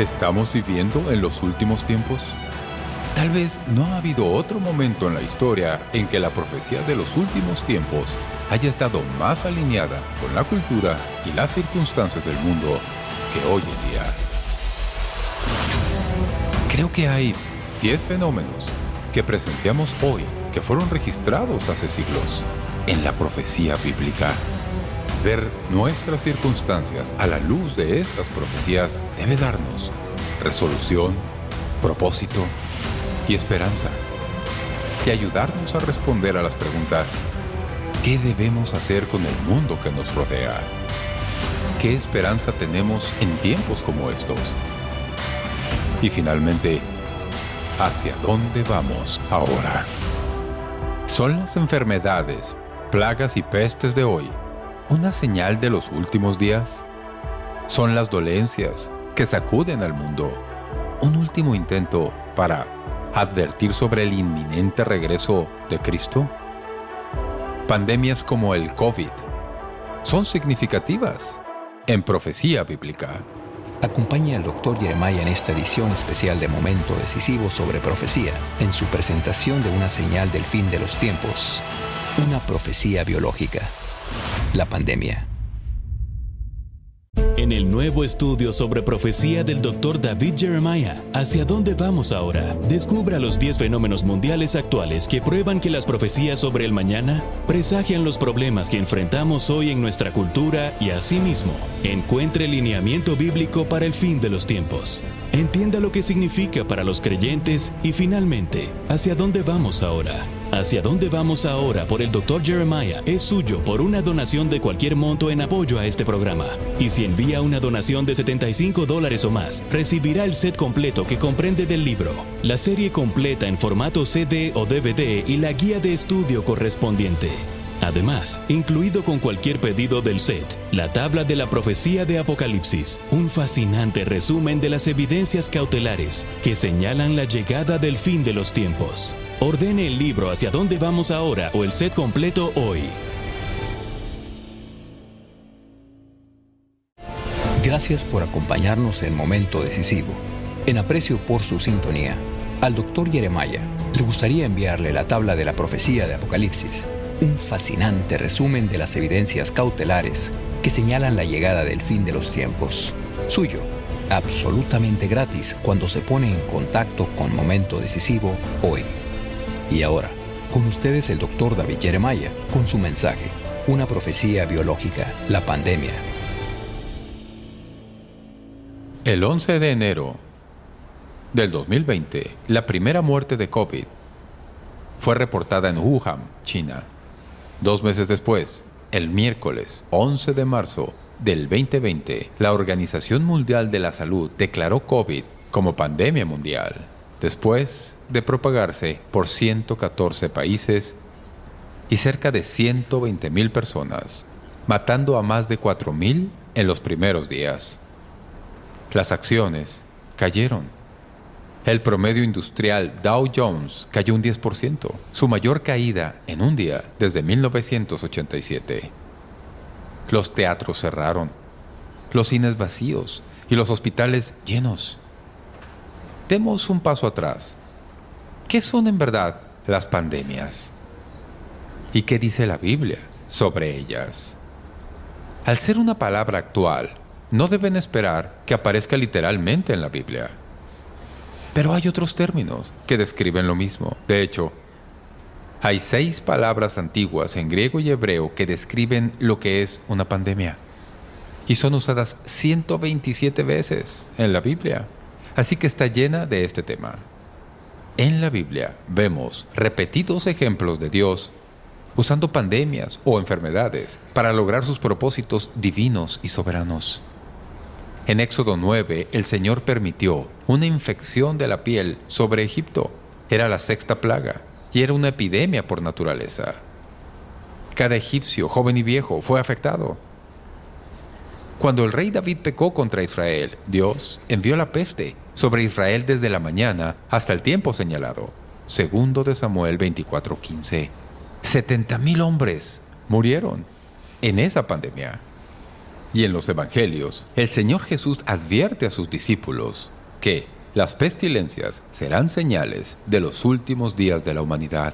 ¿Estamos viviendo en los últimos tiempos? Tal vez no ha habido otro momento en la historia en que la profecía de los últimos tiempos haya estado más alineada con la cultura y las circunstancias del mundo que hoy en día. Creo que hay 10 fenómenos que presenciamos hoy que fueron registrados hace siglos en la profecía bíblica. Ver nuestras circunstancias a la luz de estas profecías debe darnos resolución, propósito y esperanza, y ayudarnos a responder a las preguntas: ¿qué debemos hacer con el mundo que nos rodea? ¿Qué esperanza tenemos en tiempos como estos? Y finalmente, ¿hacia dónde vamos ahora? ¿Son las enfermedades, plagas y pestes de hoy una señal de los últimos días? ¿Son las dolencias que sacuden al mundo un último intento para advertir sobre el inminente regreso de Cristo? Pandemias como el COVID son significativas en profecía bíblica. Acompaña al Dr. Jeremiah en esta edición especial de Momento Decisivo sobre Profecía, en su presentación de una señal del fin de los tiempos, una profecía biológica, la pandemia. En el nuevo estudio sobre profecía del Dr. David Jeremiah, ¿hacia dónde vamos ahora? Descubra los 10 fenómenos mundiales actuales que prueban que las profecías sobre el mañana presagian los problemas que enfrentamos hoy en nuestra cultura y asimismo, encuentre lineamiento bíblico para el fin de los tiempos. Entienda lo que significa para los creyentes y finalmente, ¿hacia dónde vamos ahora? ¿Hacia dónde vamos ahora por el Dr. Jeremiah? Es suyo por una donación de cualquier monto en apoyo a este programa. Y si envía una donación de $75 o más, recibirá el set completo que comprende del libro, la serie completa en formato CD o DVD y la guía de estudio correspondiente. Además, incluido con cualquier pedido del set, la tabla de la profecía de Apocalipsis, un fascinante resumen de las evidencias cautelares que señalan la llegada del fin de los tiempos. Ordene el libro ¿Hacia dónde vamos ahora? O el set completo hoy. Gracias por acompañarnos en Momento Decisivo. En aprecio por su sintonía, al Dr. Jeremiah le gustaría enviarle la tabla de la profecía de Apocalipsis, un fascinante resumen de las evidencias cautelares que señalan la llegada del fin de los tiempos. Suyo, absolutamente gratis cuando se pone en contacto con Momento Decisivo hoy. Y ahora, con ustedes el Dr. David Jeremiah, con su mensaje, una profecía biológica, la pandemia. El 11 de enero del 2020, la primera muerte de COVID fue reportada en Wuhan, China. 2 meses después, el miércoles 11 de marzo del 2020, la Organización Mundial de la Salud declaró COVID como pandemia mundial, después de propagarse por 114 países y cerca de 120,000 personas, matando a más de 4,000 en los primeros días. Las acciones cayeron. El promedio industrial Dow Jones cayó un 10%, su mayor caída en un día desde 1987. Los teatros cerraron, los cines vacíos y los hospitales llenos. Demos un paso atrás. ¿Qué son en verdad las pandemias? ¿Y qué dice la Biblia sobre ellas? Al ser una palabra actual, no deben esperar que aparezca literalmente en la Biblia. Pero hay otros términos que describen lo mismo. De hecho, hay 6 palabras antiguas en griego y hebreo que describen lo que es una pandemia. Y son usadas 127 veces en la Biblia. Así que está llena de este tema. En la Biblia vemos repetidos ejemplos de Dios usando pandemias o enfermedades para lograr sus propósitos divinos y soberanos. En Éxodo 9, el Señor permitió una infección de la piel sobre Egipto. Era la 6ª plaga y era una epidemia por naturaleza. Cada egipcio, joven y viejo, fue afectado. Cuando el rey David pecó contra Israel, Dios envió la peste sobre Israel desde la mañana hasta el tiempo señalado. Segundo de Samuel 24:15. 70,000 hombres murieron en esa pandemia. y en los evangelios, el Señor Jesús advierte a sus discípulos que las pestilencias serán señales de los últimos días de la humanidad.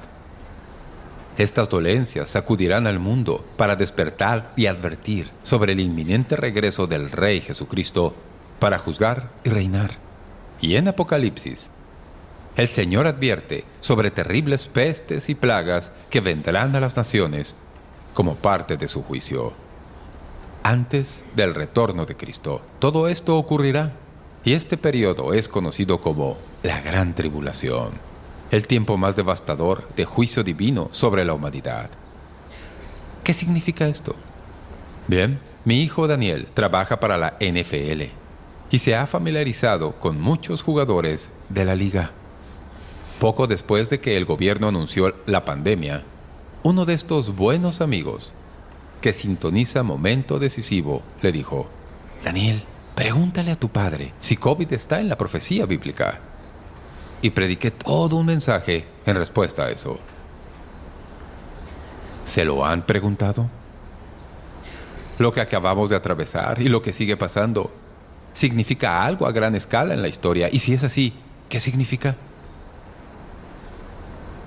Estas dolencias sacudirán al mundo para despertar y advertir sobre el inminente regreso del Rey Jesucristo para juzgar y reinar. Y en Apocalipsis, el Señor advierte sobre terribles pestes y plagas que vendrán a las naciones como parte de su juicio. Antes del retorno de Cristo, todo esto ocurrirá, y este periodo es conocido como la Gran Tribulación, el tiempo más devastador de juicio divino sobre la humanidad. ¿Qué significa esto? Bien, mi hijo Daniel trabaja para la NFL y se ha familiarizado con muchos jugadores de la liga. Poco después de que el gobierno anunció la pandemia, uno de estos buenos amigos, que sintoniza momento decisivo, le dijo: «Daniel, pregúntale a tu padre si COVID está en la profecía bíblica». Y prediqué todo un mensaje en respuesta a eso. ¿Se lo han preguntado? Lo que acabamos de atravesar y lo que sigue pasando significa algo a gran escala en la historia. Y si es así, ¿qué significa?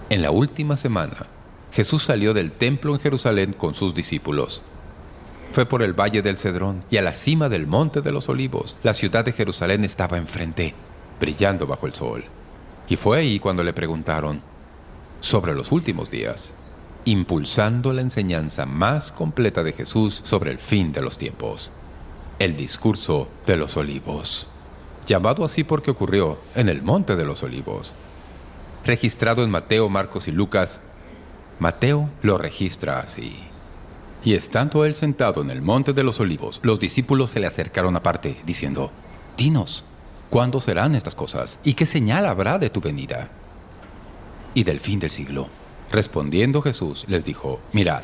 En la última semana, Jesús salió del templo en Jerusalén con sus discípulos. Fue por el valle del Cedrón y a la cima del monte de los Olivos. La ciudad de Jerusalén estaba enfrente, brillando bajo el sol. Y fue ahí cuando le preguntaron sobre los últimos días, impulsando la enseñanza más completa de Jesús sobre el fin de los tiempos. El discurso de los Olivos, llamado así porque ocurrió en el monte de los Olivos. Registrado en Mateo, Marcos y Lucas, Mateo lo registra así. Y estando él sentado en el monte de los Olivos, los discípulos se le acercaron aparte, diciendo: «Dinos, ¿cuándo serán estas cosas? ¿Y qué señal habrá de tu venida y del fin del siglo?» Respondiendo Jesús les dijo: «Mirad,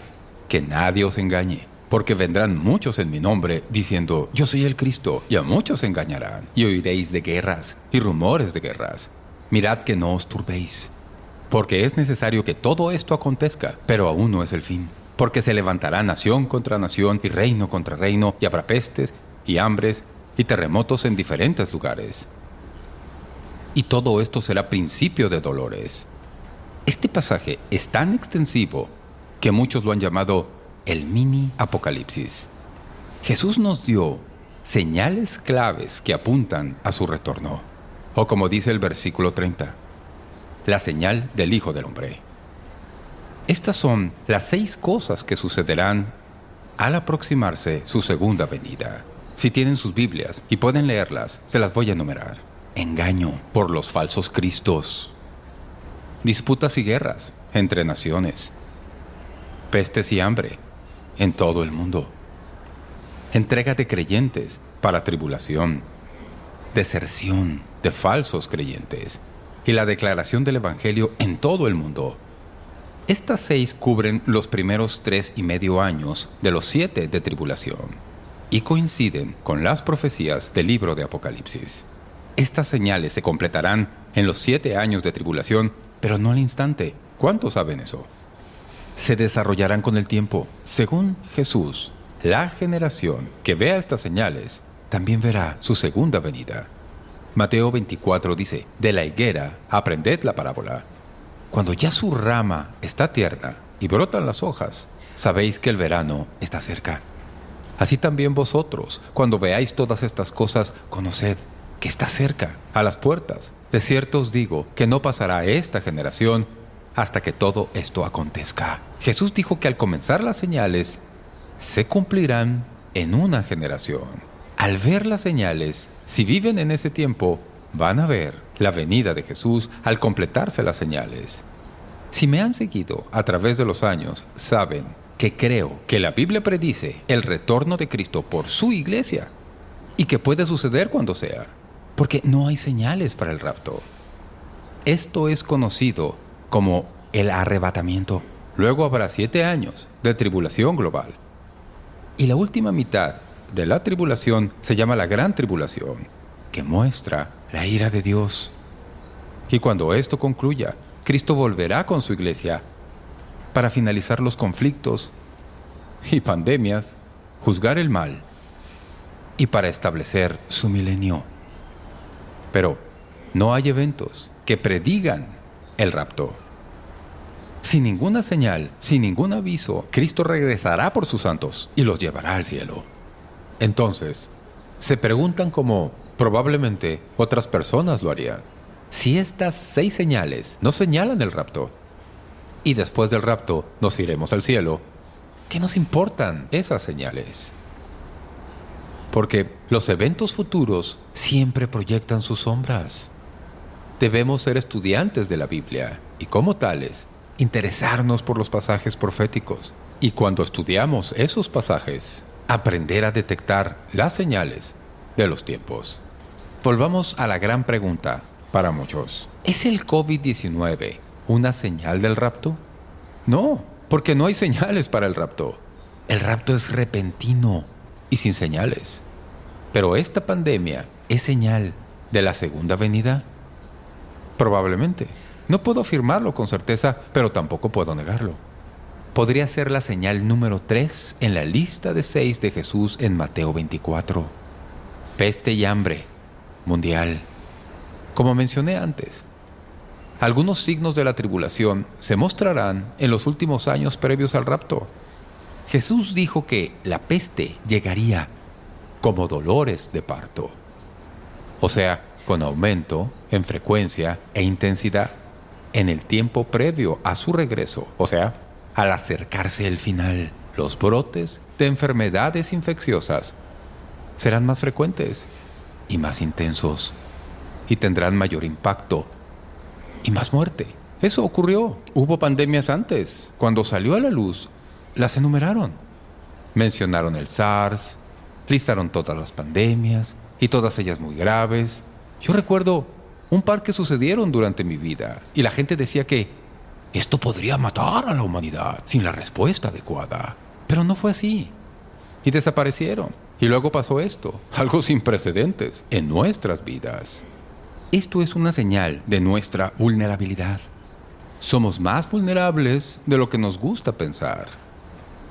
que nadie os engañe, porque vendrán muchos en mi nombre, diciendo: Yo soy el Cristo, y a muchos engañarán. Y oiréis de guerras y rumores de guerras. Mirad que no os turbéis, porque es necesario que todo esto acontezca, pero aún no es el fin. Porque se levantará nación contra nación y reino contra reino, y habrá pestes y hambres y terremotos en diferentes lugares. Y todo esto será principio de dolores». Este pasaje es tan extensivo que muchos lo han llamado el mini Apocalipsis. Jesús nos dio señales claves que apuntan a su retorno. O como dice el versículo 30, la señal del Hijo del Hombre. Estas son las 6 cosas que sucederán al aproximarse su segunda venida. Si tienen sus Biblias y pueden leerlas, se las voy a enumerar. Engaño por los falsos cristos. Disputas y guerras entre naciones. Pestes y hambre en todo el mundo. Entrega de creyentes para tribulación. Deserción de falsos creyentes. Y la declaración del Evangelio en todo el mundo. Estas 6 cubren los primeros 3,5 años de los 7 de tribulación y coinciden con las profecías del libro de Apocalipsis. Estas señales se completarán en los 7 años de tribulación, pero no al instante. ¿Cuántos saben eso? Se desarrollarán con el tiempo. Según Jesús, la generación que vea estas señales también verá su segunda venida. Mateo 24 dice: «De la higuera aprended la parábola. Cuando ya su rama está tierna y brotan las hojas, sabéis que el verano está cerca. Así también vosotros, cuando veáis todas estas cosas, conoced que está cerca, a las puertas. De cierto os digo que no pasará esta generación hasta que todo esto acontezca». Jesús dijo que al comenzar las señales, se cumplirán en una generación. Al ver las señales, si viven en ese tiempo, van a ver la venida de Jesús al completarse las señales. Si me han seguido a través de los años, saben que creo que la Biblia predice el retorno de Cristo por su iglesia y que puede suceder cuando sea, porque no hay señales para el rapto. Esto es conocido como el arrebatamiento. Luego habrá 7 años de tribulación global. Y la última mitad de la tribulación se llama la Gran Tribulación, que muestra la ira de Dios. Y cuando esto concluya, Cristo volverá con su iglesia para finalizar los conflictos y pandemias, juzgar el mal y para establecer su milenio. Pero no hay eventos que predigan el rapto. Sin ninguna señal, sin ningún aviso, Cristo regresará por sus santos y los llevará al cielo. Entonces, se preguntan cómo probablemente otras personas lo harían. Si estas 6 señales no señalan el rapto, y después del rapto nos iremos al cielo, ¿qué nos importan esas señales? Porque los eventos futuros siempre proyectan sus sombras. Debemos ser estudiantes de la Biblia y, como tales, interesarnos por los pasajes proféticos. Y cuando estudiamos esos pasajes, aprender a detectar las señales de los tiempos. Volvamos a la gran pregunta para muchos. ¿Es el COVID-19 una señal del rapto? No, porque no hay señales para el rapto. El rapto es repentino y sin señales. ¿Pero esta pandemia es señal de la segunda venida? Probablemente. No puedo afirmarlo con certeza, pero tampoco puedo negarlo. Podría ser la señal número 3 en la lista de 6 de Jesús en Mateo 24. Peste y hambre mundial. Como mencioné antes, algunos signos de la tribulación se mostrarán en los últimos años previos al rapto. Jesús dijo que la peste llegaría como dolores de parto, o sea, con aumento en frecuencia e intensidad en el tiempo previo a su regreso, o sea, al acercarse el final. Los brotes de enfermedades infecciosas serán más frecuentes y más intensos y tendrán mayor impacto y más muerte. Eso ocurrió. Hubo pandemias antes. Cuando salió a la luz, las enumeraron. Mencionaron el SARS, listaron todas las pandemias y todas ellas muy graves. Yo recuerdo un par que sucedieron durante mi vida y la gente decía que esto podría matar a la humanidad sin la respuesta adecuada. Pero no fue así. Y desaparecieron. Y luego pasó esto, algo sin precedentes en nuestras vidas. Esto es una señal de nuestra vulnerabilidad. Somos más vulnerables de lo que nos gusta pensar.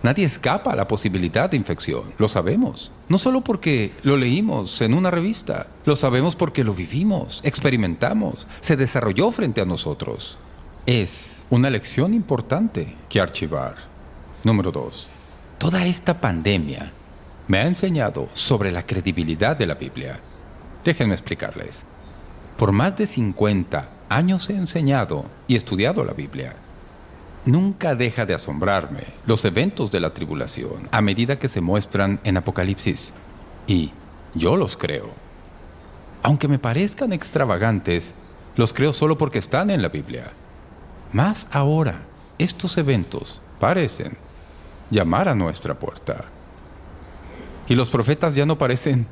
Nadie escapa a la posibilidad de infección, lo sabemos. No solo porque lo leímos en una revista, lo sabemos porque lo vivimos, experimentamos, se desarrolló frente a nosotros. Es una lección importante que archivar. Número 2. Toda esta pandemia me ha enseñado sobre la credibilidad de la Biblia. Déjenme explicarles. Por más de 50 años he enseñado y estudiado la Biblia. Nunca deja de asombrarme los eventos de la tribulación a medida que se muestran en Apocalipsis. Y yo los creo. Aunque me parezcan extravagantes, los creo solo porque están en la Biblia. Más ahora, estos eventos parecen llamar a nuestra puerta. Y los profetas ya no parecen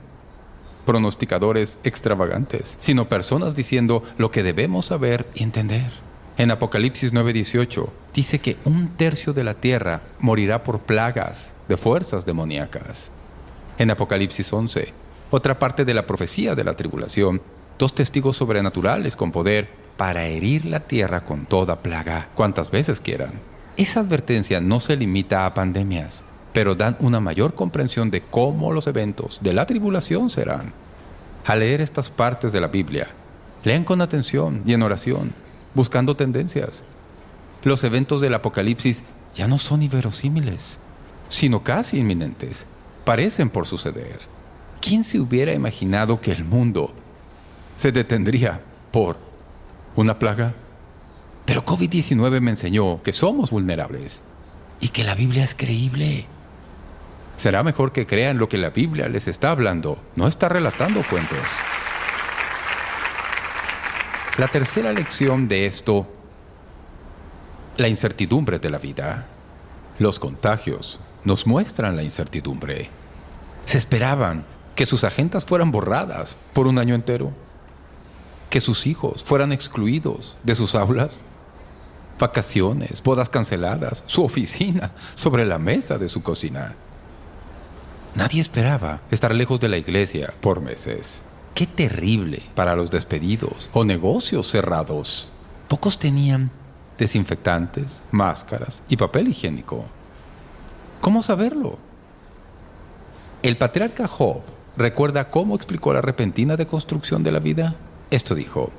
pronosticadores extravagantes, sino personas diciendo lo que debemos saber y entender. En Apocalipsis 9:18 dice que 1/3 de la tierra morirá por plagas de fuerzas demoníacas. En Apocalipsis 11, otra parte de la profecía de la tribulación, 2 testigos sobrenaturales con poder para herir la tierra con toda plaga, cuantas veces quieran. Esa advertencia no se limita a pandemias, pero dan una mayor comprensión de cómo los eventos de la tribulación serán. Al leer estas partes de la Biblia, lean con atención y en oración, buscando tendencias. Los eventos del Apocalipsis ya no son inverosímiles, sino casi inminentes. Parecen por suceder. ¿Quién se hubiera imaginado que el mundo se detendría por una plaga? Pero COVID-19 me enseñó que somos vulnerables y que la Biblia es creíble. Será mejor que crean lo que la Biblia les está hablando, no está relatando cuentos. La tercera lección de esto, la incertidumbre de la vida. Los contagios nos muestran la incertidumbre. Se esperaban que sus agendas fueran borradas por un año entero, que sus hijos fueran excluidos de sus aulas, vacaciones, bodas canceladas, su oficina sobre la mesa de su cocina. Nadie esperaba estar lejos de la iglesia por meses. ¡Qué terrible para los despedidos o negocios cerrados! Pocos tenían desinfectantes, máscaras y papel higiénico. ¿Cómo saberlo? El patriarca Job ¿Recuerda cómo explicó la repentina deconstrucción de la vida? Esto dijo: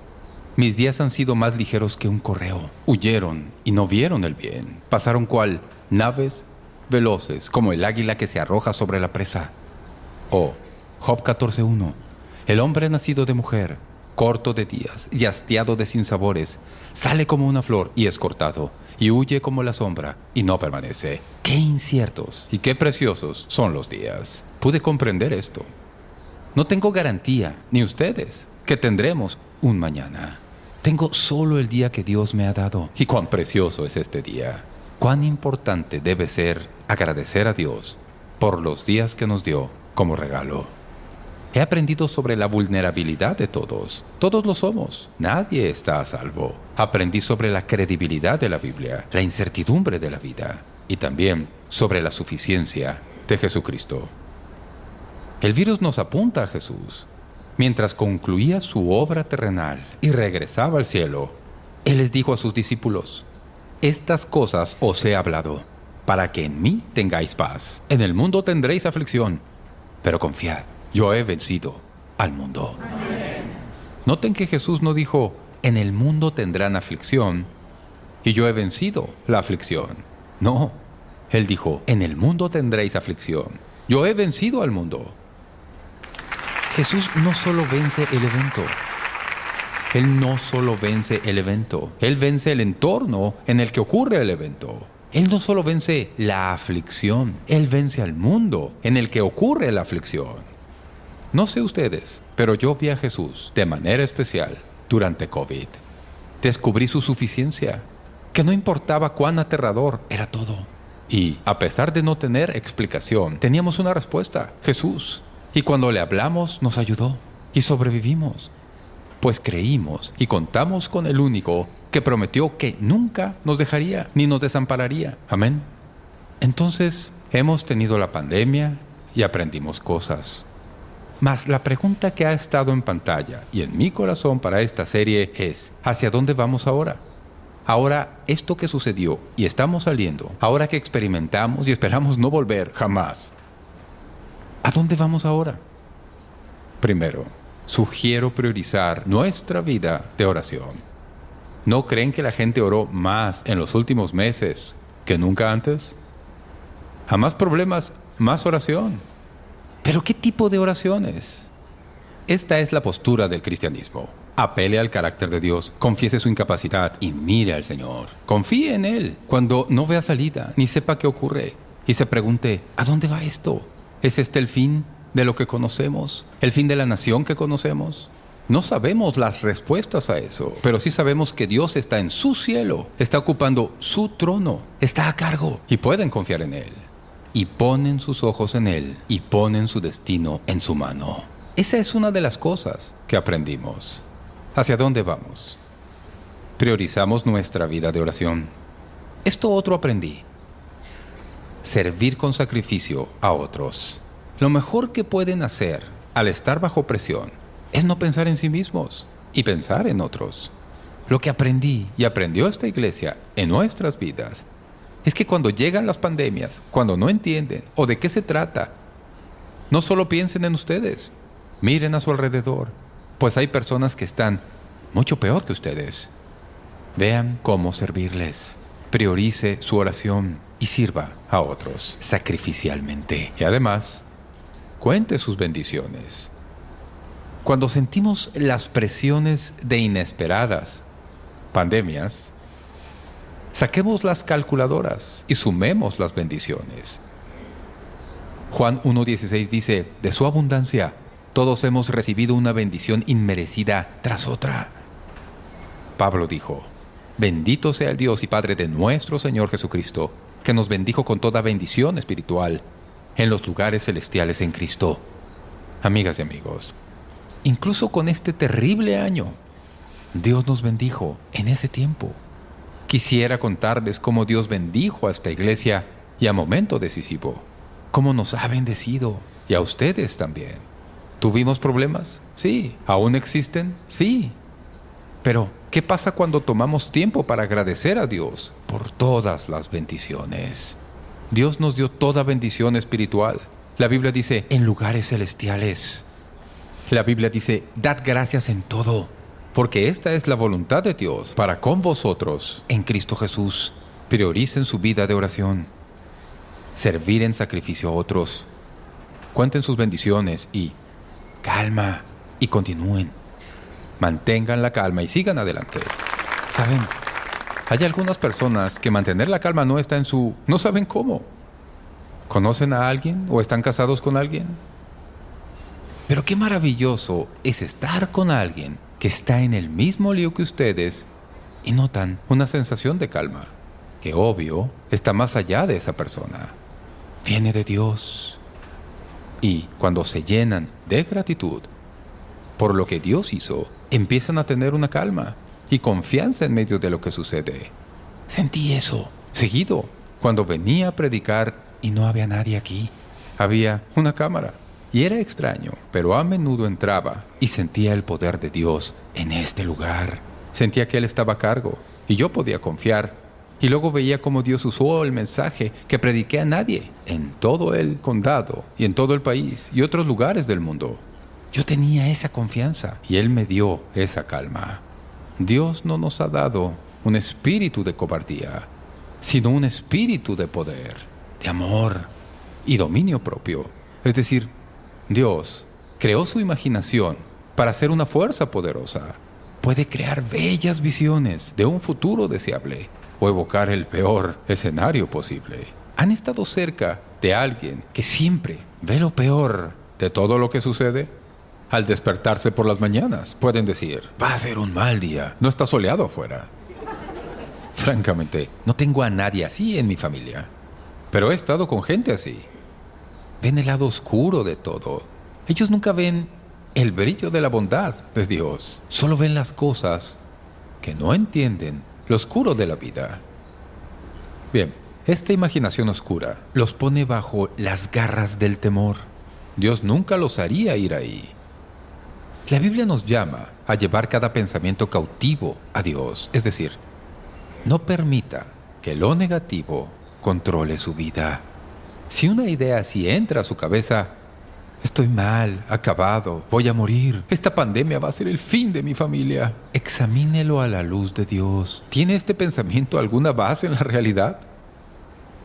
mis días han sido más ligeros que un correo. Huyeron y no vieron el bien. Pasaron cual naves veloces, como el águila que se arroja sobre la presa. O Job 14:1. El hombre nacido de mujer, corto de días y hastiado de sinsabores, sale como una flor y es cortado, y huye como la sombra y no permanece. ¡Qué inciertos y qué preciosos son los días! Pude comprender esto. No tengo garantía, ni ustedes, que tendremos un mañana. Tengo solo el día que Dios me ha dado. Y cuán precioso es este día. Cuán importante debe ser agradecer a Dios por los días que nos dio como regalo. He aprendido sobre la vulnerabilidad de todos. Todos lo somos. Nadie está a salvo. Aprendí sobre la credibilidad de la Biblia, la incertidumbre de la vida y también sobre la suficiencia de Jesucristo. El virus nos apunta a Jesús. Mientras concluía su obra terrenal y regresaba al cielo, Él les dijo a sus discípulos: estas cosas os he hablado, para que en mí tengáis paz. En el mundo tendréis aflicción, pero confiad, yo he vencido al mundo. Noten que Jesús no dijo: en el mundo tendrán aflicción y yo he vencido la aflicción. No, Él dijo: en el mundo tendréis aflicción, yo he vencido al mundo. Jesús no solo vence el evento. Él no solo vence el evento. Él vence el entorno en el que ocurre el evento. Él no solo vence la aflicción. Él vence al mundo en el que ocurre la aflicción. No sé ustedes, pero yo vi a Jesús de manera especial durante COVID. Descubrí su suficiencia, que no importaba cuán aterrador era todo. Y, a pesar de no tener explicación, teníamos una respuesta: Jesús. Y cuando le hablamos, nos ayudó y sobrevivimos, pues creímos y contamos con el único que prometió que nunca nos dejaría ni nos desampararía. Amén. Entonces, hemos tenido la pandemia y aprendimos cosas. Mas la pregunta que ha estado en pantalla y en mi corazón para esta serie es: ¿hacia dónde vamos ahora? Ahora, esto que sucedió y estamos saliendo, ahora que experimentamos y esperamos no volver jamás, ¿a dónde vamos ahora? Primero, sugiero priorizar nuestra vida de oración. ¿No creen que la gente oró más en los últimos meses que nunca antes? A más problemas, más oración. ¿Pero qué tipo de oraciones? Esta es la postura del cristianismo. Apele al carácter de Dios, confiese su incapacidad y mire al Señor. Confíe en Él cuando no vea salida ni sepa qué ocurre y se pregunte: ¿a dónde va esto? ¿Es este el fin de lo que conocemos? ¿El fin de la nación que conocemos? No sabemos las respuestas a eso, pero sí sabemos que Dios está en su cielo, está ocupando su trono, está a cargo y pueden confiar en Él. Y ponen sus ojos en Él y ponen su destino en su mano. Esa es una de las cosas que aprendimos. ¿Hacia dónde vamos? Priorizamos nuestra vida de oración. Esto otro aprendí: servir con sacrificio a otros. Lo mejor que pueden hacer al estar bajo presión es no pensar en sí mismos y pensar en otros. Lo que aprendí y aprendió esta iglesia en nuestras vidas es que cuando llegan las pandemias, cuando no entienden o de qué se trata, no solo piensen en ustedes, miren a su alrededor, pues hay personas que están mucho peor que ustedes. Vean cómo servirles. Priorice su oración y sirva a otros sacrificialmente. Y además, cuente sus bendiciones. Cuando sentimos las presiones de inesperadas pandemias, saquemos las calculadoras y sumemos las bendiciones. Juan 1:16 dice: de su abundancia todos hemos recibido una bendición inmerecida tras otra. Pablo dijo: bendito sea el Dios y Padre de nuestro Señor Jesucristo, que nos bendijo con toda bendición espiritual en los lugares celestiales en Cristo. Amigas y amigos, incluso con este terrible año, Dios nos bendijo en ese tiempo. Quisiera contarles cómo Dios bendijo a esta iglesia y a momento decisivo, cómo nos ha bendecido y a ustedes también. ¿Tuvimos problemas? Sí. ¿Aún existen? Sí. Pero, ¿qué pasa cuando tomamos tiempo para agradecer a Dios por todas las bendiciones? Dios nos dio toda bendición espiritual La Biblia dice, en lugares celestiales. La Biblia dice, dad gracias en todo, porque esta es la voluntad de Dios para con vosotros en Cristo Jesús. Prioricen su vida de oración, servir en sacrificio a otros, cuenten sus bendiciones y calma, y continúen. Mantengan la calma y sigan adelante. ¿Saben? Hay algunas personas que mantener la calma no está en su... no saben cómo. ¿Conocen a alguien o están casados con alguien? Pero qué maravilloso es estar con alguien que está en el mismo lío que ustedes y notan una sensación de calma, que obvio está más allá de esa persona. Viene de Dios. Y cuando se llenan de gratitud por lo que Dios hizo, empiezan a tener una calma y confianza en medio de lo que sucede. Sentí eso seguido cuando venía a predicar y no había nadie aquí. Había una cámara y era extraño, pero a menudo entraba y sentía el poder de Dios en este lugar. Sentía que Él estaba a cargo y yo podía confiar. Y luego veía cómo Dios usó el mensaje que prediqué a nadie en todo el condado y en todo el país y otros lugares del mundo. Yo tenía esa confianza y Él me dio esa calma. Dios no nos ha dado un espíritu de cobardía, sino un espíritu de poder, de amor y dominio propio. Es decir, Dios creó su imaginación para ser una fuerza poderosa. Puede crear bellas visiones de un futuro deseable o evocar el peor escenario posible. ¿Han estado cerca de alguien que siempre ve lo peor de todo lo que sucede? Al despertarse por las mañanas, pueden decir, va a ser un mal día, no está soleado afuera. Francamente, no tengo a nadie así en mi familia, pero he estado con gente así. Ven el lado oscuro de todo. Ellos nunca ven el brillo de la bondad de Dios. Solo ven las cosas que no entienden, lo oscuro de la vida. Bien, esta imaginación oscura los pone bajo las garras del temor. Dios nunca los haría ir ahí. La Biblia nos llama a llevar cada pensamiento cautivo a Dios. Es decir, no permita que lo negativo controle su vida. Si una idea así entra a su cabeza, estoy mal, acabado, voy a morir, esta pandemia va a ser el fin de mi familia. Examínelo a la luz de Dios. ¿Tiene este pensamiento alguna base en la realidad?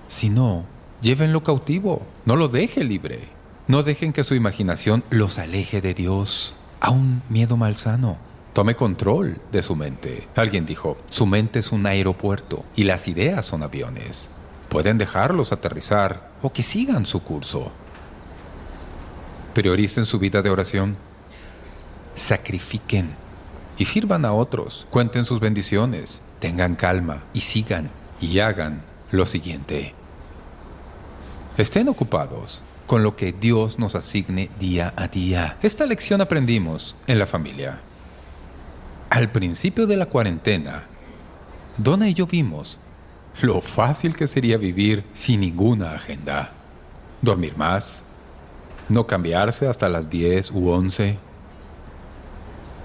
Si no, llévenlo cautivo, no lo deje libre. No dejen que su imaginación los aleje de Dios a un miedo malsano. Tome control de su mente. Alguien dijo, su mente es un aeropuerto y las ideas son aviones. Pueden dejarlos aterrizar o que sigan su curso. Prioricen su vida de oración. Sacrifiquen y sirvan a otros. Cuenten sus bendiciones. Tengan calma y sigan y hagan lo siguiente. Estén ocupados con lo que Dios nos asigne día a día. Esta lección aprendimos en la familia. Al principio de la cuarentena, Donna y yo vimos lo fácil que sería vivir sin ninguna agenda. Dormir más, no cambiarse hasta las 10 u 11.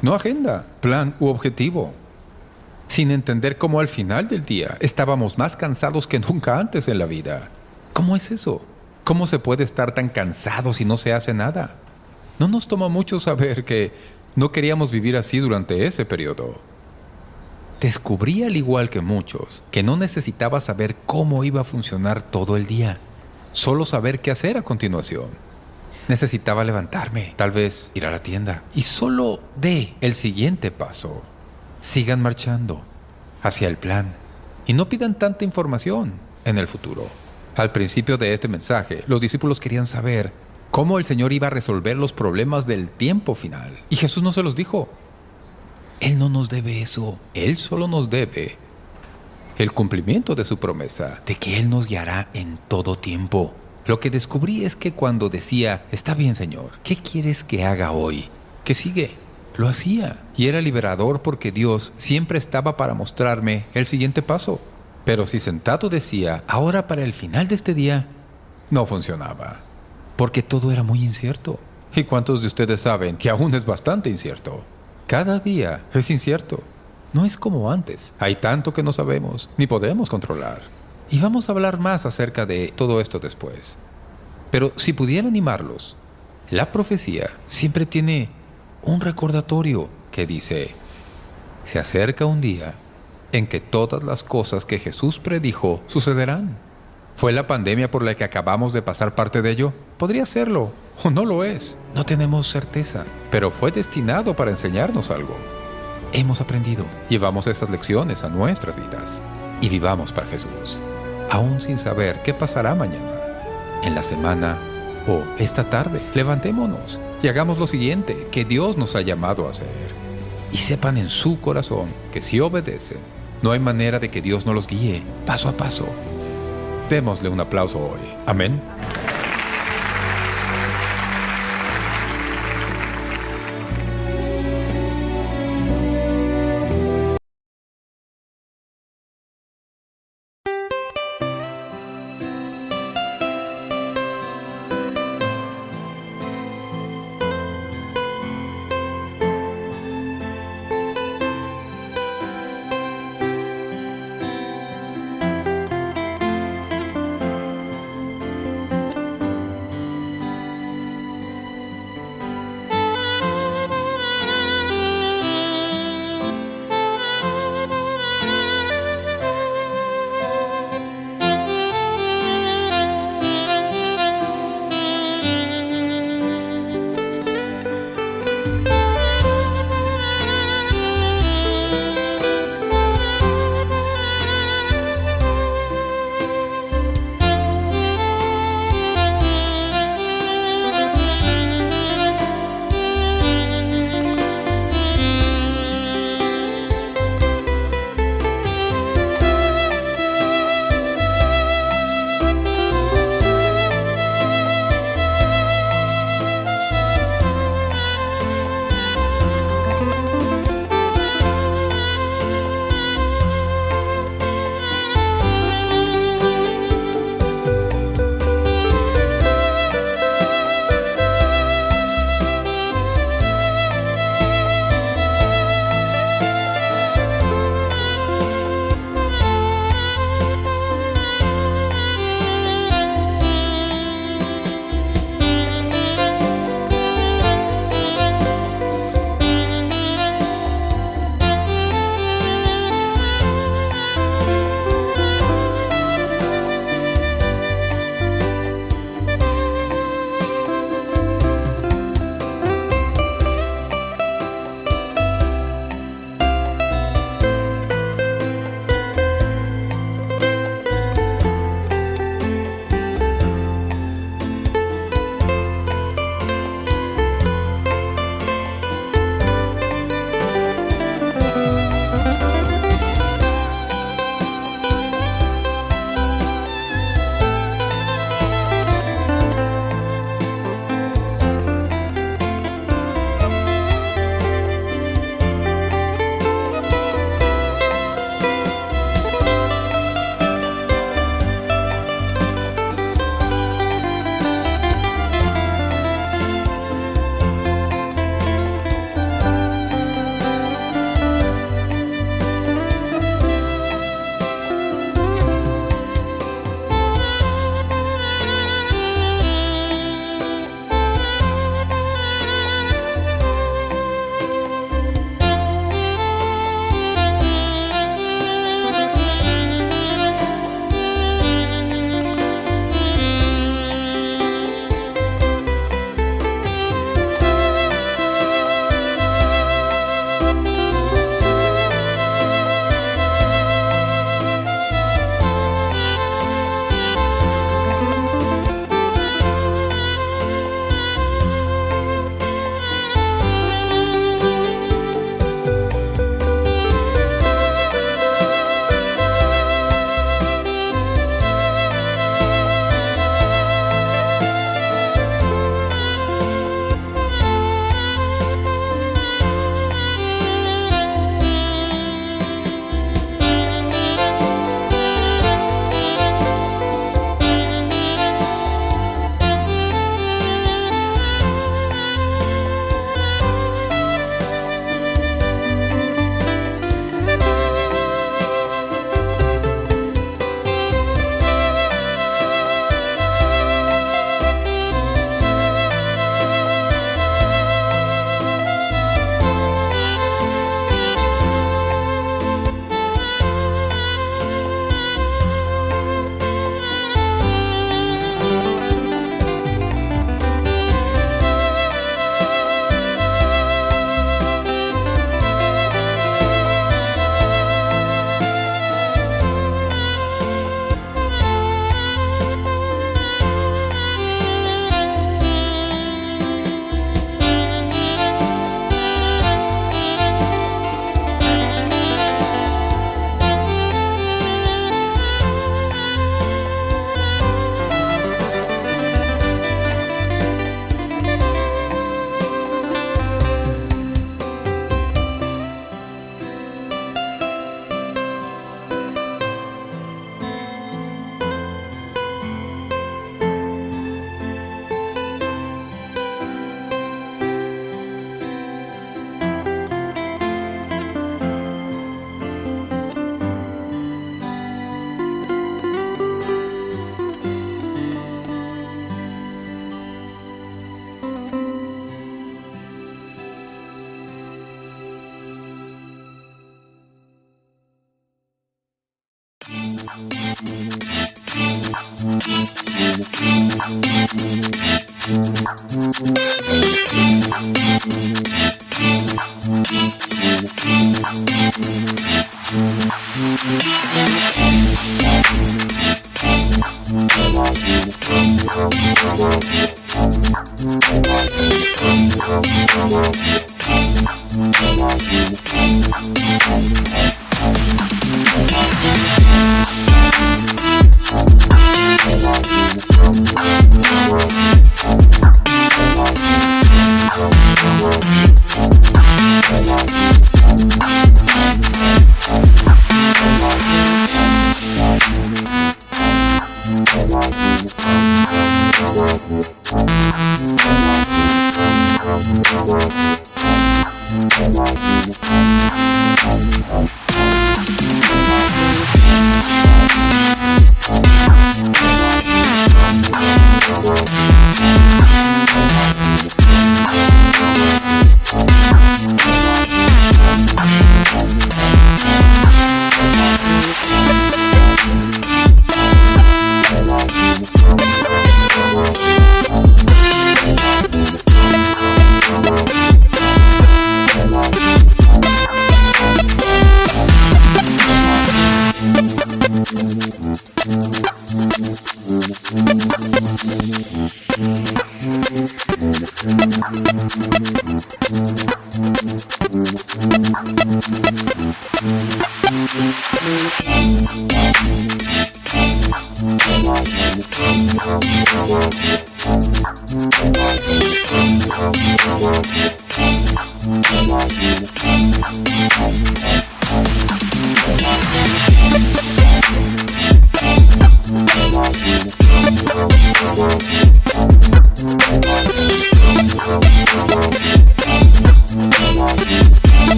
No agenda, plan u objetivo. Sin entender cómo al final del día estábamos más cansados que nunca antes en la vida. ¿Cómo es eso? ¿Cómo se puede estar tan cansado si no se hace nada? No nos toma mucho saber que no queríamos vivir así durante ese periodo. Descubrí, al igual que muchos, que no necesitaba saber cómo iba a funcionar todo el día. Solo saber qué hacer a continuación. Necesitaba levantarme, tal vez ir a la tienda. Y solo dé el siguiente paso. Sigan marchando hacia el plan. Y no pidan tanta información en el futuro. Al principio de este mensaje, los discípulos querían saber cómo el Señor iba a resolver los problemas del tiempo final. Y Jesús no se los dijo. Él no nos debe eso. Él solo nos debe el cumplimiento de su promesa, de que Él nos guiará en todo tiempo. Lo que descubrí es que cuando decía, está bien, Señor, ¿qué quieres que haga hoy? ¿Qué sigue? Lo hacía. Y era liberador porque Dios siempre estaba para mostrarme el siguiente paso. Pero si sentado decía, ahora para el final de este día, no funcionaba. Porque todo era muy incierto. ¿Y cuántos de ustedes saben que aún es bastante incierto? Cada día es incierto. No es como antes. Hay tanto que no sabemos, ni podemos controlar. Y vamos a hablar más acerca de todo esto después. Pero si pudiera animarlos, la profecía siempre tiene un recordatorio que dice: se acerca un día en que todas las cosas que Jesús predijo sucederán. ¿Fue la pandemia por la que acabamos de pasar parte de ello? Podría serlo, o no lo es. No tenemos certeza, pero fue destinado para enseñarnos algo. Hemos aprendido, llevamos esas lecciones a nuestras vidas y vivamos para Jesús, aún sin saber qué pasará mañana, en la semana o esta tarde. Levantémonos y hagamos lo siguiente que Dios nos ha llamado a hacer. Y sepan en su corazón que si obedecen, no hay manera de que Dios no los guíe paso a paso. Démosle un aplauso hoy. Amén. Thank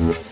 you.